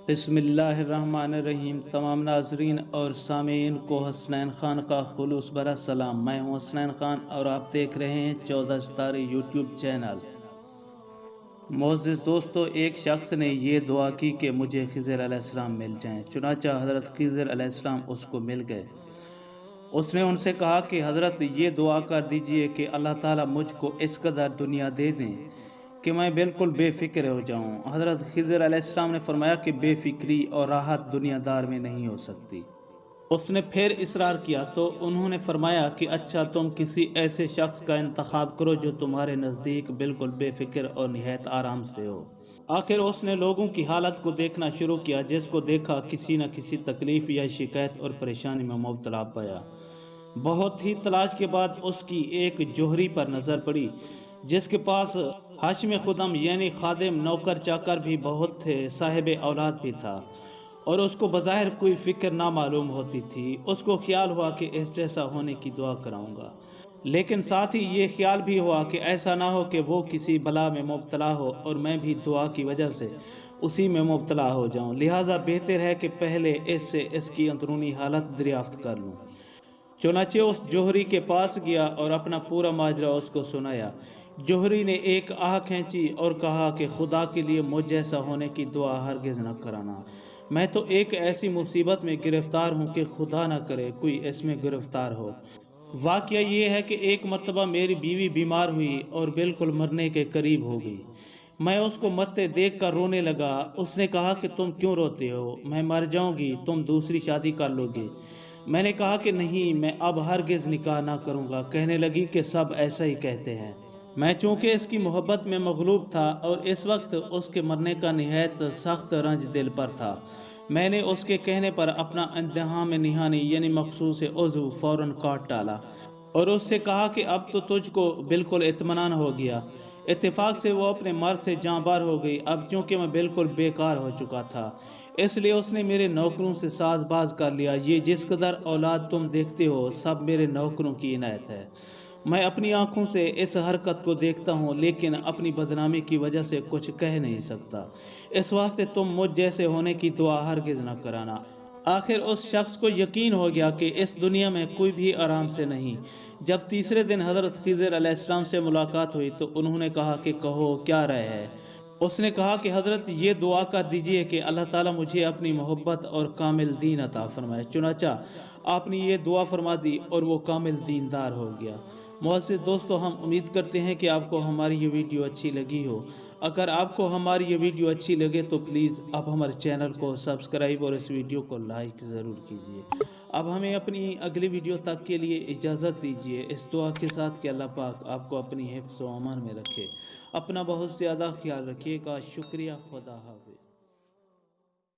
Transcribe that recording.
بسم اللہ الرحمن الرحیم۔ تمام ناظرین اور سامعین کو حسنین خان کا خلوص بھرا سلام۔ میں ہوں حسنین خان اور آپ دیکھ رہے ہیں 14 ستارے یوٹیوب چینل۔ معزز دوستو، ایک شخص نے یہ دعا کی کہ مجھے خضر علیہ السلام مل جائیں۔ چنانچہ حضرت خضر علیہ السلام اس کو مل گئے۔ اس نے ان سے کہا کہ حضرت یہ دعا کر دیجئے کہ اللہ تعالیٰ مجھ کو اس قدر دنیا دے دیں کہ میں بالکل بے فکر ہو جاؤں۔ حضرت خضر علیہ السلام نے فرمایا کہ بے فکری اور راحت دنیا دار میں نہیں ہو سکتی۔ اس نے پھر اصرار کیا تو انہوں نے فرمایا کہ اچھا، تم کسی ایسے شخص کا انتخاب کرو جو تمہارے نزدیک بالکل بے فکر اور نہایت آرام سے ہو۔ آخر اس نے لوگوں کی حالت کو دیکھنا شروع کیا، جس کو دیکھا کسی نہ کسی تکلیف یا شکایت اور پریشانی میں مبتلا پایا۔ بہت ہی تلاش کے بعد اس کی ایک جوہری پر نظر پڑی، جس کے پاس حاشم خدم یعنی خادم، نوکر چاکر بھی بہت تھے، صاحب اولاد بھی تھا، اور اس کو بظاہر کوئی فکر نہ معلوم ہوتی تھی۔ اس کو خیال ہوا کہ اس جیسا ہونے کی دعا کراؤں گا، لیکن ساتھ ہی یہ خیال بھی ہوا کہ ایسا نہ ہو کہ وہ کسی بلا میں مبتلا ہو اور میں بھی دعا کی وجہ سے اسی میں مبتلا ہو جاؤں، لہٰذا بہتر ہے کہ پہلے اس سے اس کی اندرونی حالت دریافت کر لوں۔ چنانچہ اس جوہری کے پاس گیا اور اپنا پورا ماجرا اس کو سنایا۔ جوہری نے ایک آہ کھینچی اور کہا کہ خدا کے لیے مجھ جیسا ہونے کی دعا ہرگز نہ کرانا۔ میں تو ایک ایسی مصیبت میں گرفتار ہوں کہ خدا نہ کرے کوئی اس میں گرفتار ہو۔ واقعہ یہ ہے کہ ایک مرتبہ میری بیوی بیمار ہوئی اور بالکل مرنے کے قریب ہو گئی۔ میں اس کو مرتے دیکھ کر رونے لگا۔ اس نے کہا کہ تم کیوں روتے ہو؟ میں مر جاؤں گی، تم دوسری شادی کر لو گے۔ میں نے کہا کہ نہیں، میں اب ہرگز نکاح نہ کروں گا۔ کہنے لگی کہ سب ایسا ہی کہتے ہیں۔ میں چونکہ اس کی محبت میں مغلوب تھا اور اس وقت اس کے مرنے کا نہایت سخت رنج دل پر تھا، میں نے اس کے کہنے پر اپنا انتہا میں نہانی یعنی مخصوص عضو فوراً کاٹ ڈالا اور اس سے کہا کہ اب تو تجھ کو بالکل اطمینان ہو گیا۔ اتفاق سے وہ اپنے مرض سے جاں بار ہو گئی۔ اب چونکہ میں بالکل بیکار ہو چکا تھا، اس لیے اس نے میرے نوکروں سے ساز باز کر لیا۔ یہ جس قدر اولاد تم دیکھتے ہو سب میرے نوکروں کی عنایت ہے۔ میں اپنی آنکھوں سے اس حرکت کو دیکھتا ہوں، لیکن اپنی بدنامی کی وجہ سے کچھ کہہ نہیں سکتا۔ اس واسطے تم مجھ جیسے ہونے کی دعا ہرگز نہ کرانا۔ آخر اس شخص کو یقین ہو گیا کہ اس دنیا میں کوئی بھی آرام سے نہیں۔ جب تیسرے دن حضرت خضر علیہ السلام سے ملاقات ہوئی تو انہوں نے کہا کہ کہو کیا رائے ہے؟ اس نے کہا کہ حضرت یہ دعا کر دیجئے کہ اللہ تعالیٰ مجھے اپنی محبت اور کامل دین عطا فرمائے۔ چنانچہ آپ نے یہ دعا فرما دی اور وہ کامل دیندار ہو گیا۔ معزز دوستو، ہم امید کرتے ہیں کہ آپ کو ہماری یہ ویڈیو اچھی لگی ہو۔ اگر آپ کو ہماری یہ ویڈیو اچھی لگے تو پلیز اب ہمارے چینل کو سبسکرائب اور اس ویڈیو کو لائک ضرور کیجیے۔ اب ہمیں اپنی اگلی ویڈیو تک کے لیے اجازت دیجیے، اس دعا کے ساتھ کہ اللہ پاک آپ کو اپنی حفظ و امان میں رکھے۔ اپنا بہت زیادہ خیال رکھیے گا۔ شکریہ۔ خدا حافظ۔